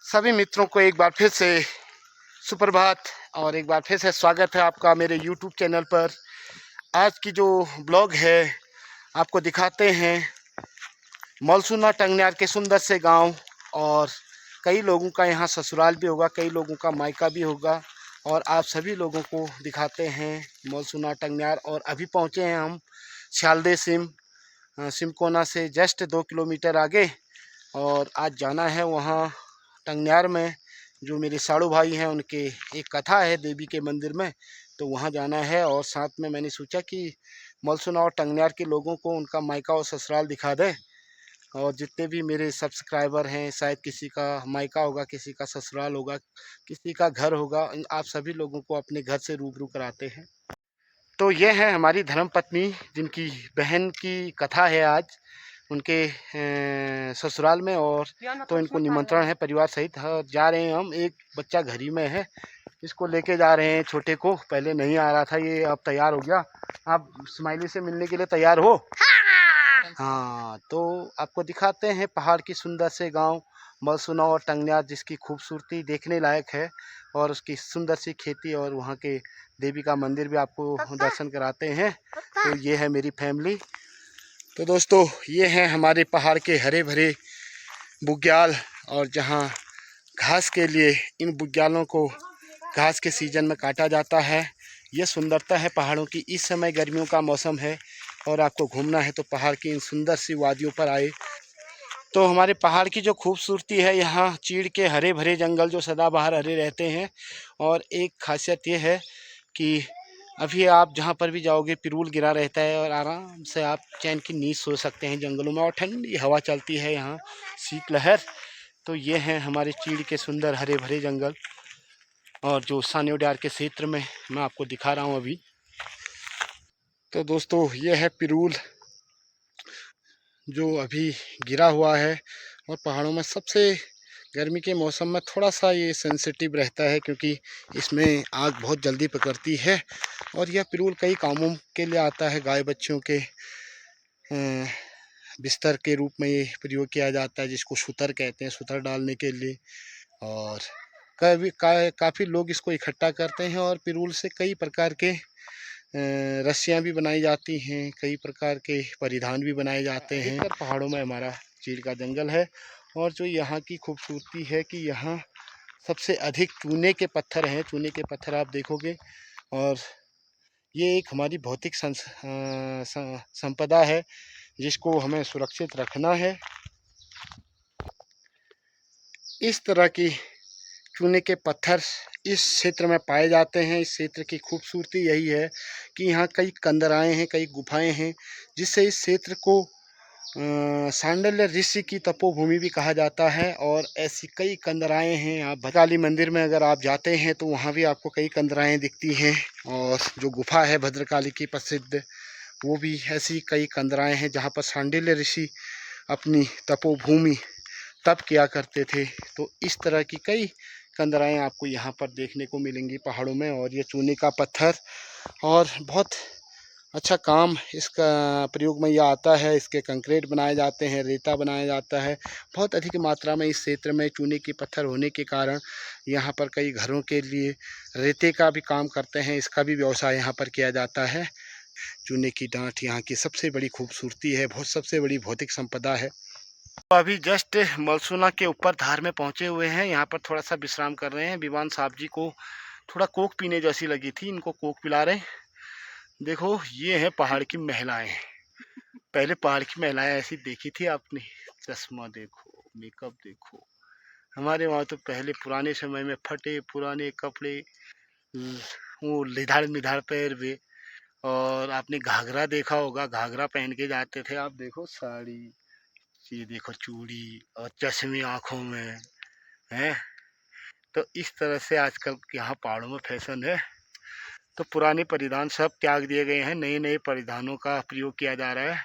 सभी मित्रों को एक बार फिर से सुप्रभात और एक बार फिर से स्वागत है आपका मेरे YouTube चैनल पर। आज की जो ब्लॉग है आपको दिखाते हैं मलसूना टंगन्यार के सुंदर से गांव, और कई लोगों का यहाँ ससुराल भी होगा, कई लोगों का मायका भी होगा, और आप सभी लोगों को दिखाते हैं मलसूना टंगन्यार। और अभी पहुँचे हैं हम शालदे सिमकोना से जस्ट 2 किलोमीटर आगे, और आज जाना है वहाँ टंगन्यार में जो मेरे साड़ू भाई हैं उनके एक कथा है देवी के मंदिर में, तो वहाँ जाना है। और साथ में मैंने सोचा कि मलसूना और टंगन्यार के लोगों को उनका मायका और ससुराल दिखा दें, और जितने भी मेरे सब्सक्राइबर हैं, शायद किसी का मायका होगा, किसी का ससुराल होगा, किसी का घर होगा, आप सभी लोगों को अपने घर से रूबरू कराते हैं। तो ये है हमारी धर्मपत्नी जिनकी बहन की कथा है आज उनके ससुराल में, और तो इनको निमंत्रण है परिवार सहित। जा रहे हैं हम, एक बच्चा घर ही में है, इसको लेके जा रहे हैं छोटे को। पहले नहीं आ रहा था ये, अब तैयार हो गया। आप स्माइली से मिलने के लिए तैयार हो? हाँ, तो आपको दिखाते हैं पहाड़ की सुंदर से गांव मलसूना और टंगन्यार, जिसकी खूबसूरती देखने लायक है, और उसकी सुंदर सी खेती और वहाँ के देवी का मंदिर भी आपको दर्शन कराते हैं। तो ये है मेरी फैमिली। तो दोस्तों, ये हैं हमारे पहाड़ के हरे भरे बुग्याल, और जहाँ घास के लिए इन बुग्यालों को घास के सीजन में काटा जाता है। ये सुंदरता है पहाड़ों की। इस समय गर्मियों का मौसम है और आपको घूमना है तो पहाड़ की इन सुंदर सी वादियों पर आए। तो हमारे पहाड़ की जो खूबसूरती है, यहाँ चीड़ के हरे भरे जंगल जो सदाबहार हरे रहते हैं, और एक खासियत ये है कि अभी आप जहाँ पर भी जाओगे पिरूल गिरा रहता है, और आराम से आप चैन की नींद सो सकते हैं जंगलों में, और ठंडी हवा चलती है यहाँ, शीतलहर। तो ये हैं हमारे चीड़ के सुंदर हरे भरे जंगल, और जो सानेवड्यार के क्षेत्र में मैं आपको दिखा रहा हूँ अभी। तो दोस्तों, ये है पिरूल जो अभी गिरा हुआ है, और पहाड़ों में सबसे गर्मी के मौसम में थोड़ा सा ये सेंसिटिव रहता है, क्योंकि इसमें आग बहुत जल्दी पकड़ती है। और यह पिरूल कई कामों के लिए आता है। गाय बच्चों के बिस्तर के रूप में ये प्रयोग किया जाता है, जिसको सूतर कहते हैं, सूतर डालने के लिए। और काफ़ी लोग इसको इकट्ठा करते हैं, और पिरूल से कई प्रकार के रस्सियाँ भी बनाई जाती हैं, कई प्रकार के परिधान भी बनाए जाते हैं। पहाड़ों में हमारा चीड़ का जंगल है, और जो यहाँ की खूबसूरती है कि यहाँ सबसे अधिक चूने के पत्थर हैं। चूने के पत्थर आप देखोगे, और ये एक हमारी भौतिक संपदा है जिसको हमें सुरक्षित रखना है। इस तरह की चूने के पत्थर इस क्षेत्र में पाए जाते हैं। इस क्षेत्र की खूबसूरती यही है कि यहाँ कई कंदराएँ हैं, कई गुफाएं हैं, जिससे इस क्षेत्र को सांडल्य ऋषि की तपोभूमि भी कहा जाता है। और ऐसी कई कंदराएँ हैं। आप भद्रकाली मंदिर में अगर आप जाते हैं तो वहाँ भी आपको कई कंदराएँ दिखती हैं, और जो गुफा है भद्रकाली की प्रसिद्ध, वो भी ऐसी कई कंदराएँ हैं जहाँ पर सांडिल्य ऋषि अपनी तपोभूमि तप किया करते थे। तो इस तरह की कई कंदराएँ आपको यहाँ पर देखने को मिलेंगी पहाड़ों में। और ये चूने का पत्थर, और बहुत अच्छा काम इसका प्रयोग में यह आता है। इसके कंक्रीट बनाए जाते हैं, रेता बनाया जाता है। बहुत अधिक मात्रा में इस क्षेत्र में चूने के पत्थर होने के कारण यहाँ पर कई घरों के लिए रेते का भी काम करते हैं, इसका भी व्यवसाय यहाँ पर किया जाता है। चूने की डांठ यहाँ की सबसे बड़ी खूबसूरती है, बहुत सबसे बड़ी भौतिक संपदा है। तो अभी जस्ट मलसूना के ऊपर धार में पहुँचे हुए हैं। यहाँ पर थोड़ा सा विश्राम कर रहे हैं। विवान साहब जी को थोड़ा कोक पीने जैसी लगी थी, इनको कोक पिला रहे हैं। देखो, ये है पहाड़ की महिलाएं। पहले पहाड़ की महिलाएं ऐसी देखी थी आपने? चश्मा देखो, मेकअप देखो। हमारे वहाँ तो पहले पुराने समय में फटे पुराने कपड़े, वो लिधाड़ मिधाड़ पैर में, और आपने घाघरा देखा होगा, घाघरा पहन के जाते थे। आप देखो साड़ी, ये देखो चूड़ी और चश्मे आँखों में हैं। तो इस तरह से आजकल यहाँ पहाड़ों में फैशन है। तो पुराने परिधान सब त्याग दिए गए हैं, नए नए परिधानों का प्रयोग किया जा रहा है।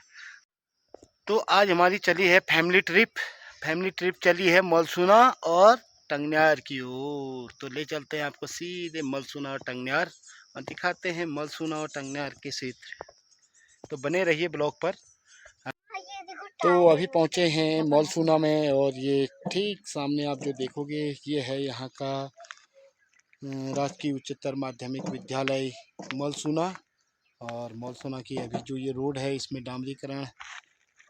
तो आज हमारी चली है फैमिली ट्रिप चली है मलसूना और टंगन्यार की ओर। तो ले चलते हैं आपको सीधे मलसूना और टंगन्यार, और दिखाते हैं मलसूना और टंगन्यार के क्षेत्र। तो बने रहिए ब्लॉग पर। ये देखो तो अभी पहुंचे हैं मॉलसूना में, और ये ठीक सामने आप जो देखोगे ये है यहाँ का राजकीय उच्चतर माध्यमिक विद्यालय मॉलसूना। और मॉलसूना की अभी जो ये रोड है इसमें डामरीकरण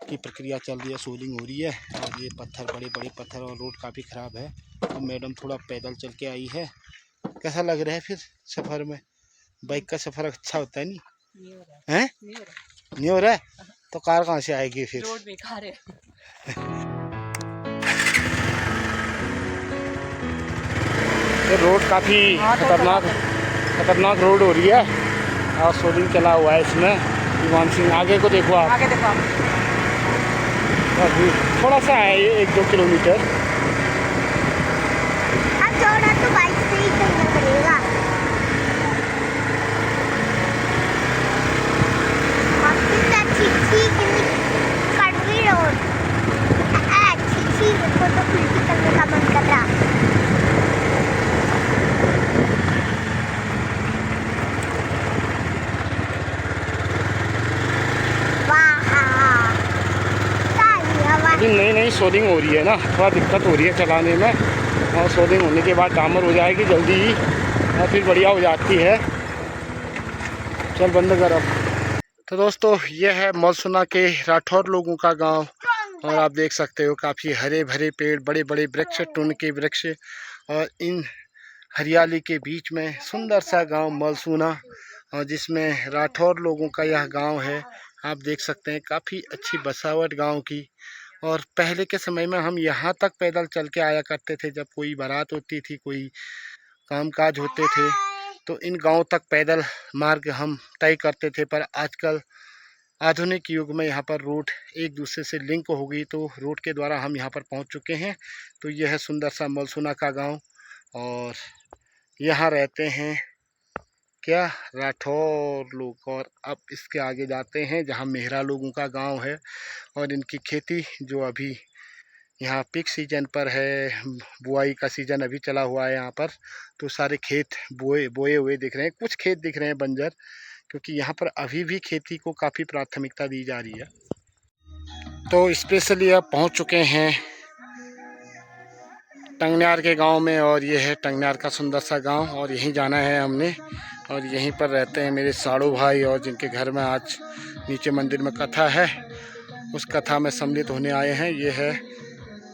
की प्रक्रिया चल रही है, सोलिंग हो रही है। और ये पत्थर, बड़े बड़े पत्थर, और रोड काफ़ी ख़राब है। तो मैडम थोड़ा पैदल चल के आई है। कैसा लग रहा है फिर सफ़र में? बाइक का सफ़र अच्छा होता है नहीं है? नहीं हो रहा है तो कार कहाँ से आएगी फिर? रोड बेकार है। तो रोड काफ़ी खतरनाक रोड हो रही है, और सोलिंग चला हुआ है इसमें। इमाम सिंह आगे को देखो आप, आगे देखो आप। अभी थोड़ा सा है ये 1-2 किलोमीटर। अब थोड़ा तो बाइक से ही चलना पड़ेगा। कड़वी रोड अच्छी को तो उल्टी करने का मन कर रहा। नई सोलिंग हो रही है ना, थोड़ा दिक्कत हो रही है चलाने में, और सोलिंग होने के बाद डामर हो जाएगी जल्दी ही, और फिर बढ़िया हो जाती है। चल बंद कर अब। तो दोस्तों ये है मॉलसूना के राठौर लोगों का गांव, और आप देख सकते हो काफ़ी हरे भरे पेड़, बड़े बड़े वृक्ष, टून के वृक्ष, और इन हरियाली के बीच में सुंदर सा गांव मॉलसूना, और जिसमें राठौर लोगों का यह गांव है। आप देख सकते हैं काफ़ी अच्छी बसावट गांव की। और पहले के समय में हम यहाँ तक पैदल चल के आया करते थे, जब कोई बारात होती थी, कोई कामकाज होते थे, तो इन गांव तक पैदल मार्ग हम तय करते थे। पर आजकल आधुनिक युग में यहाँ पर रोड एक दूसरे से लिंक हो गई, तो रोड के द्वारा हम यहाँ पर पहुँच चुके हैं। तो यह है सुंदर सा मॉलसूना का गांव, और यहाँ रहते हैं क्या राठौर लोग। और अब इसके आगे जाते हैं जहाँ मेहरा लोगों का गांव है, और इनकी खेती जो अभी यहाँ पीक सीजन पर है, बुआई का सीजन अभी चला हुआ है यहाँ पर। तो सारे खेत बोए हुए दिख रहे हैं, कुछ खेत दिख रहे हैं बंजर, क्योंकि यहाँ पर अभी भी खेती को काफ़ी प्राथमिकता दी जा रही है। तो स्पेशली अब पहुँच चुके हैं टंगन्यार के गांव में, और ये है टंगन्यार का सुंदर सा गांव, और यहीं जाना है हमने। और यहीं पर रहते हैं मेरे साड़ू भाई, और जिनके घर में आज नीचे मंदिर में कथा है, उस कथा में सम्मिलित होने आए हैं। ये है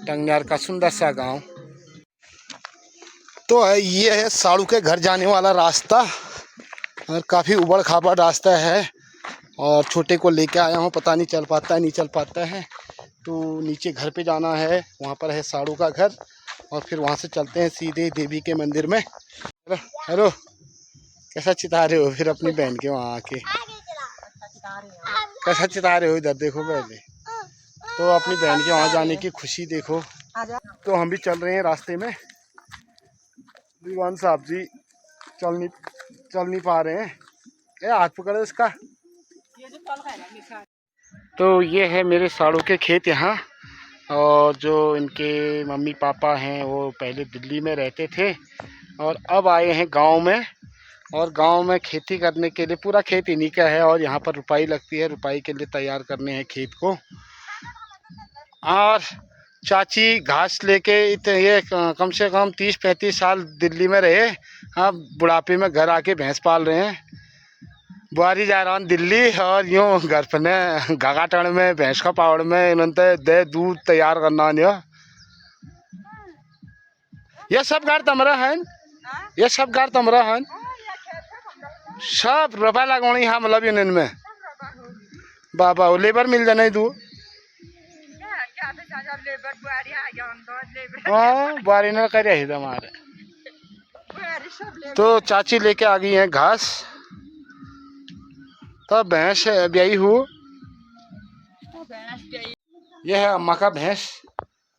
टंगन्यार का सुंदर सा गांव। तो ये है साड़ू के घर जाने वाला रास्ता, और काफ़ी उबड़ खाबड़ रास्ता है, और छोटे को लेके आया हूँ, पता नहीं चल पाता है नहीं चल पाता है। तो नीचे घर पे जाना है, वहाँ पर है साड़ू का घर, और फिर वहाँ से चलते हैं सीधे देवी के मंदिर में। हेलो, कैसा चिता रहे हो फिर अपनी बहन के वहाँ आके? कैसा चिता रहे हो? इधर देखो पहले तो, अपनी बहन के वहाँ जाने की खुशी देखो। तो हम भी चल रहे हैं रास्ते में। दीवान साहब जी चल नहीं पा रहे हैं। ये हाथ पकड़ो इसका। तो ये है मेरे साड़ू के खेत यहाँ, और जो इनके मम्मी पापा हैं वो पहले दिल्ली में रहते थे, और अब आए हैं गांव में। और गांव में खेती करने के लिए, पूरा खेत इन्हीं का है, और यहाँ पर रुपाई लगती है, रुपाई के लिए तैयार करने हैं खेत को। और चाची घास लेके ये कम से कम 30-35 साल दिल्ली में रहे, हाँ बुढ़ापे में घर आके भैंस पाल रहे हैं। बुआरी जा रहा हूँ दिल्ली, और यूँ घर पर घाघाटन में भैंस का पावड़ में इन्होंने दे दूध तैयार करना नहीं। ये सब घर तमरा है, ये सब घर तमरा है, सब रुपया लगवानी हाँ, मतलब इनमें बाबा लेबर मिल जाने दू। हाँ बुआरी ने कर रही हमारे। तो चाची लेके आ गई हैं घास। तो भैंस ब्याई हूँ, यह है अम्मा का भैंस,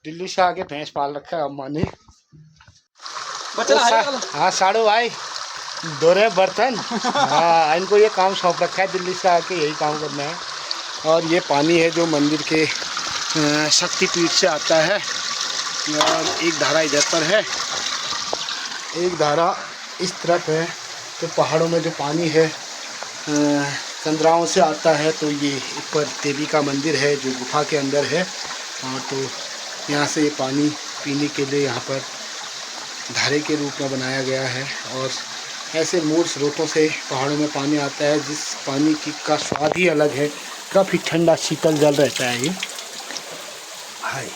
दिल्ली से आके भैंस पाल रखा है अम्मा ने। तो हाँ साड़ू भाई धो रहे बर्तन। हाँ इनको ये काम सौंप रखा है, दिल्ली से आके यही काम करना है। और ये पानी है जो मंदिर के शक्तिपीठ से आता है, और एक धारा इधर पर है, एक धारा इस तरफ है। तो पहाड़ों में जो पानी है चंद्राओं से आता है। तो ये ऊपर देवी का मंदिर है जो गुफा के अंदर है। और तो यहाँ से ये पानी पीने के लिए यहाँ पर धारे के रूप में बनाया गया है। और ऐसे मूल स्रोतों से पहाड़ों में पानी आता है जिस पानी का स्वाद ही अलग है। काफ़ी ठंडा शीतल जल रहता है ये। हाय,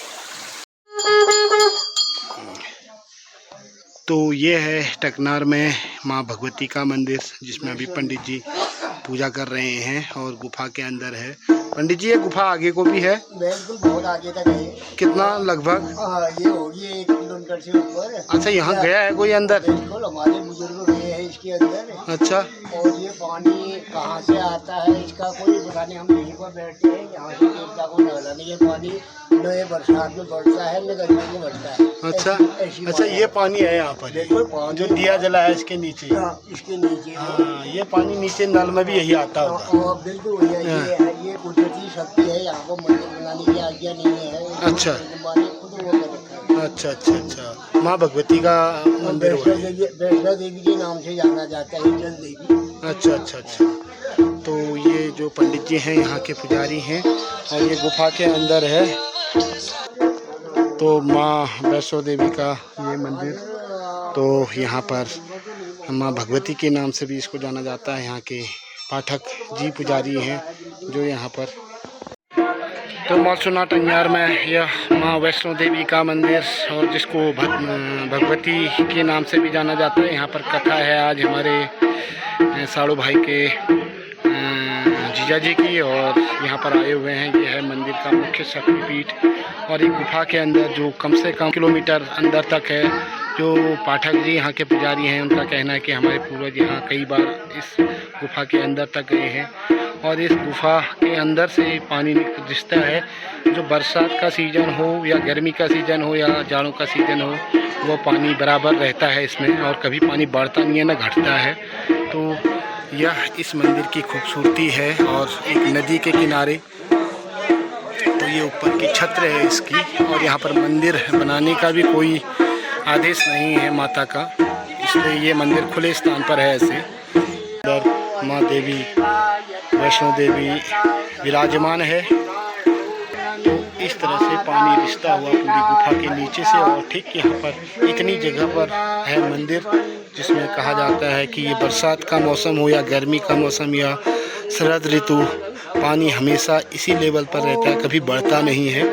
तो ये है टकनार में माँ भगवती का मंदिर जिसमें अभी पंडित जी पूजा कर रहे हैं और गुफा के अंदर है। पंडित जी ये गुफा आगे को भी है? बिल्कुल, बहुत आगे तक है। कितना लगभग? ये होगी 1 किलोमीटर से ऊपर। अच्छा, यहाँ गया है कोई अंदर? बिल्कुल, हमारे बुजुर्ग गए हैं इसके अंदर। अच्छा, और ये पानी कहाँ से आता है इसका कोई पता नहीं। हम यहीं पर बैठते हैं, यहाँ से देवता को नहलाने ये पानी न ये बरसात में बढ़ता है न गर्मी में बढ़ता है। अच्छा अच्छा, ये पानी है यहाँ पर? बिल्कुल, जो दिया जला है इसके नीचे? इसके नीचे। हाँ, ये पानी नीचे नल में भी यही आता होगा। बिल्कुल, ये कुदरती शक्ति है। यहाँ को मंदिर बनाने की आज्ञा नहीं है। अच्छा खुद वो कर रखा है। अच्छा अच्छा अच्छा, माँ भगवती का मंदिर है। वैष्णो देवी के नाम से जाना जाता है, जल देवी। अच्छा अच्छा अच्छा। तो ये जो पंडित जी हैं यहाँ के पुजारी हैं और ये गुफा के अंदर है। तो माँ वैष्णो देवी का ये मंदिर, तो यहाँ पर माँ भगवती के नाम से भी इसको जाना जाता है। यहाँ के पाठक जी पुजारी हैं जो यहाँ पर। तो मालसुना टंगार में यह माँ वैष्णो देवी का मंदिर और जिसको भगवती के नाम से भी जाना जाता है। यहाँ पर कथा है आज हमारे साड़ू भाई के जीजा जी की और यहाँ पर आए हुए हैं। ये है मंदिर का मुख्य शक्तिपीठ और एक गुफा के अंदर जो कम से कम किलोमीटर अंदर तक है। जो पाठक जी यहाँ के पुजारी हैं उनका कहना है कि हमारे पूर्वज यहाँ कई बार इस गुफा के अंदर तक गए हैं और इस गुफा के अंदर से पानी रिश्ता है। जो बरसात का सीज़न हो या गर्मी का सीज़न हो या जाड़ों का सीज़न हो, वो पानी बराबर रहता है इसमें और कभी पानी बढ़ता नहीं है ना घटता है। तो यह इस मंदिर की खूबसूरती है। और एक नदी के किनारे, तो ये ऊपर की छत्र है इसकी और यहाँ पर मंदिर बनाने का भी कोई आदेश नहीं है माता का, इसलिए ये मंदिर खुले स्थान पर है। ऐसे इधर माँ देवी वैष्णो देवी विराजमान है। तो इस तरह से पानी रिश्ता हुआ पूरी गुफा के नीचे से और ठीक यहाँ पर इतनी जगह पर है मंदिर जिसमें कहा जाता है कि ये बरसात का मौसम हो या गर्मी का मौसम या शरद ऋतु, पानी हमेशा इसी लेवल पर रहता है, कभी बढ़ता नहीं है।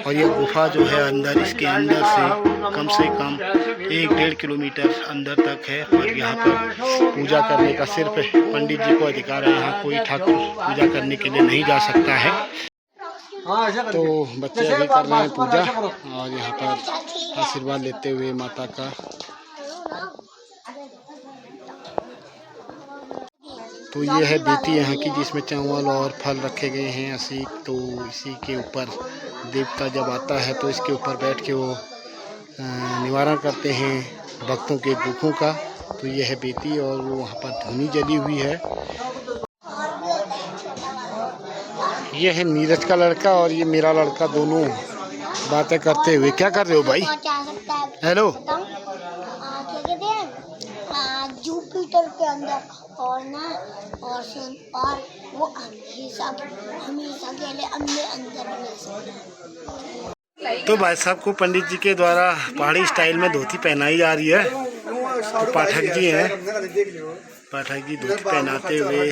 और ये गुफा जो है अंदर, इसके अंदर से कम 1-1.5 किलोमीटर अंदर तक है। और यहाँ पर पूजा करने का सिर्फ पंडित जी को अधिकार है, यहाँ कोई ठाकुर पूजा करने के लिए नहीं जा सकता है। तो बच्चे अभी कर रहे हैं पूजा और यहाँ पर आशीर्वाद लेते हुए माता का। तो ये है बेटी यहाँ की जिसमें चावल और फल रखे गए हैं असीक। तो इसी के ऊपर देवता जब आता है तो इसके ऊपर बैठ के वो निवारण करते हैं भक्तों के दुखों का। तो ये है बेटी और वो वहाँ पर धुनी जली हुई है। ये है नीरज का लड़का और ये मेरा लड़का, दोनों बातें करते हुए। क्या कर रहे हो भाई? हेलो। जुपिटर के अंदर और ना और वो हमेशा के लिए अंदर तो भाई साहब को पंडित जी के द्वारा पहाड़ी स्टाइल में धोती पहनाई जा रही है। तो पाठक जी हैं, पाठक जी धोती पहनाते हुए।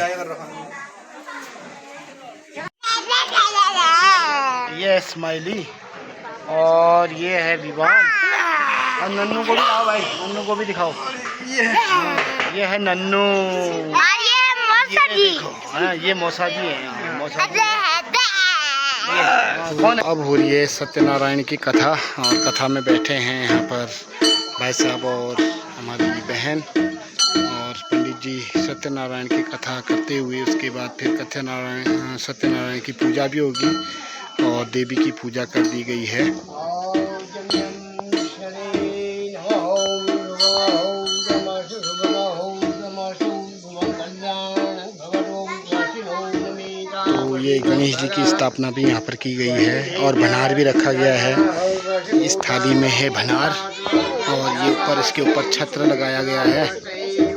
ये स्माइली और ये है विवान और नन्नू को भी दिखाओ भाई, नन्नू को भी दिखाओ। ये है नन्नू, ये मौसा जी है। मौसा जी कौन? अब हो रही है सत्यनारायण की कथा और कथा में बैठे हैं यहाँ पर भाई साहब और हमारी बहन और पंडित जी सत्यनारायण की कथा करते हुए उसके बाद फिर सत्यनारायण की पूजा भी होगी और देवी की पूजा कर दी गई है। तो ये गणेश जी की स्थापना भी यहाँ पर की गई है और भनार भी रखा गया है। इस थाली में है भनार और ये ऊपर, इसके ऊपर छत्र लगाया गया है।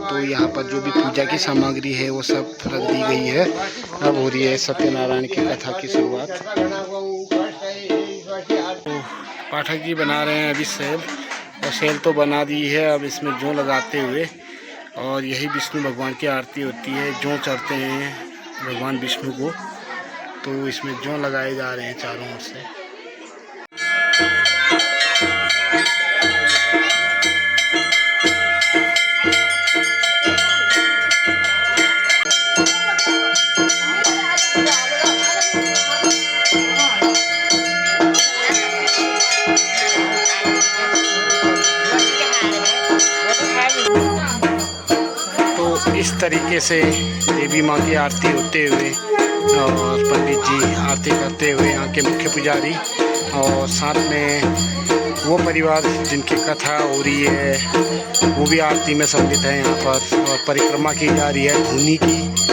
तो यहाँ पर जो भी पूजा की सामग्री है वो सब रख दी गई है। अब हो रही है सत्यनारायण की कथा की शुरुआत। तो पाठक जी बना रहे हैं अभी सेल, और सेल तो बना दी है। अब इसमें जौ लगाते हुए, और यही विष्णु भगवान की आरती होती है, जौ चढ़ते हैं भगवान विष्णु को, तो इसमें जौ लगाए जा रहे हैं चारों ओर से। इस तरीके से देवी माँ की आरती होते हुए और पंडित जी आरती करते हुए, यहाँ के मुख्य पुजारी, और साथ में वो परिवार जिनकी कथा हो रही है वो भी आरती में सम्मिलित है यहाँ पर, और परिक्रमा की जा रही है धूनी की।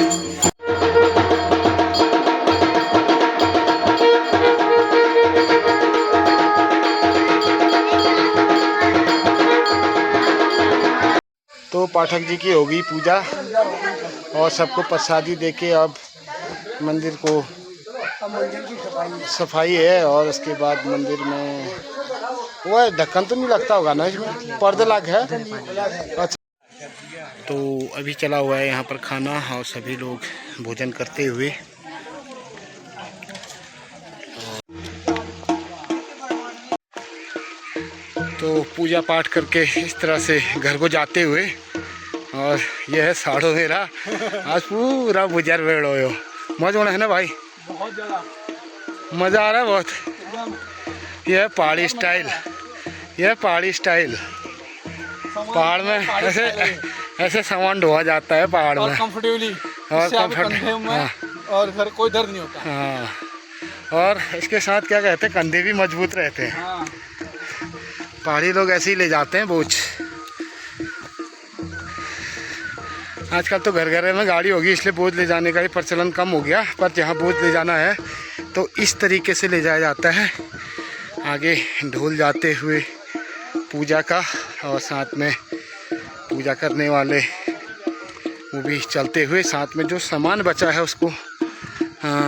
तो पाठक जी की हो गई पूजा, और सबको प्रसादी देके अब मंदिर को सफाई है, और उसके बाद मंदिर में वो ढक्कन तो नहीं लगता होगा ना, इसमें पर्दे लग है। अच्छा, तो अभी चला हुआ है यहाँ पर खाना, और सभी लोग भोजन करते हुए। तो पूजा पाठ करके इस तरह से घर को जाते हुए, और यह है साड़ो मेरा आज पूरा बुजर वेड़ हो। मौज होना है ना भाई, बहुत ज़्यादा मज़ा आ रहा है बहुत। यह है पहाड़ी स्टाइल, यह पहाड़ी स्टाइल। पहाड़ में ऐसे ऐसे सामान ढोआ जाता है पहाड़ में, कंफर्टेबली, और कंफर्ट, हाँ, और फिर कोई दर्द नहीं होता। हाँ, और इसके साथ क्या कहते हैं, कंधे भी मजबूत रहते हैं। हाँ। पहाड़ी लोग ऐसे ही ले जाते हैं बोझ। आजकल तो घर घर में गाड़ी होगी, इसलिए बोझ ले जाने का ही प्रचलन कम हो गया, पर जहाँ बोझ ले जाना है तो इस तरीके से ले जाया जाता है। आगे ढोल जाते हुए पूजा का, और साथ में पूजा करने वाले वो भी चलते हुए, साथ में जो सामान बचा है उसको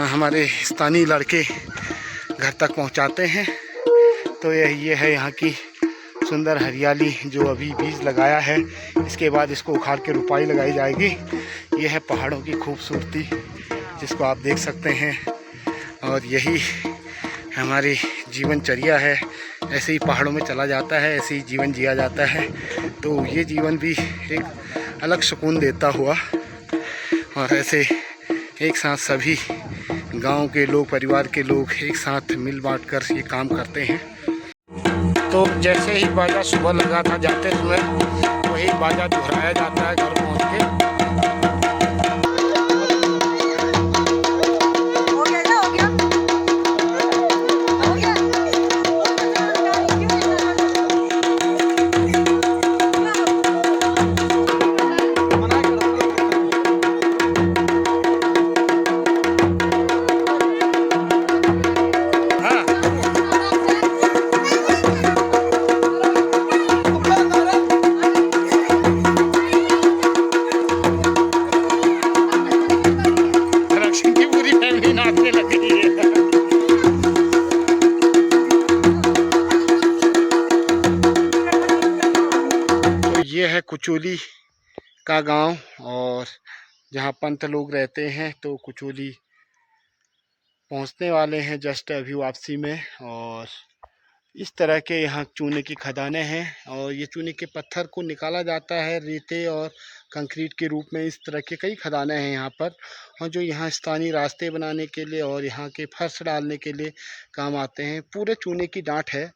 हमारे स्थानीय लड़के घर तक पहुंचाते हैं। तो ये है यहाँ की सुंदर हरियाली जो अभी बीज लगाया है, इसके बाद इसको उखाड़ के रुपाई लगाई जाएगी। यह है पहाड़ों की खूबसूरती जिसको आप देख सकते हैं, और यही हमारी जीवनचर्या है। ऐसे ही पहाड़ों में चला जाता है, ऐसे ही जीवन जिया जाता है। तो ये जीवन भी एक अलग सुकून देता हुआ, और ऐसे एक साथ सभी गांव के लोग, परिवार के लोग एक साथ मिल बांट कर ये काम करते हैं। तो जैसे ही बाजा सुबह लगा था जाते समय, वही बाजा दोहराया जाता है घर पहुँच के। ये है कुचोली का गांव, और जहां पंत लोग रहते हैं। तो कुचोली पहुंचने वाले हैं जस्ट अभी वापसी में, और इस तरह के यहाँ चूने की खदानें हैं, और ये चूने के पत्थर को निकाला जाता है रेते और कंक्रीट के रूप में। इस तरह के कई खदानें हैं यहाँ पर, और जो यहाँ स्थानीय रास्ते बनाने के लिए और यहाँ के फर्श डालने के लिए काम आते हैं। पूरे चूने की डांट है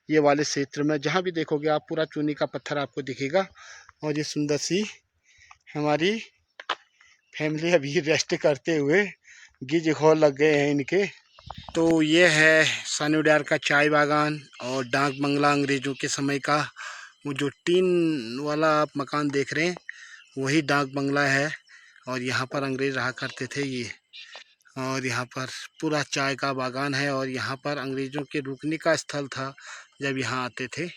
ये वाले क्षेत्र में, जहाँ भी देखोगे आप पूरा चूने का पत्थर आपको दिखेगा। और ये सुंदर सी हमारी फैमिली अभी रेस्ट करते हुए, गिज घोर लग गए हैं इनके। तो ये है सानूडार का चाय बागान और डाक बंगला, अंग्रेज़ों के समय का। वो जो टीन वाला आप मकान देख रहे हैं वही डाक बंगला है, और यहाँ पर अंग्रेज़ रहा करते थे ये। और यहाँ पर पूरा चाय का बागान है, और यहाँ पर अंग्रेज़ों के रुकने का स्थल था जब यहाँ आते थे।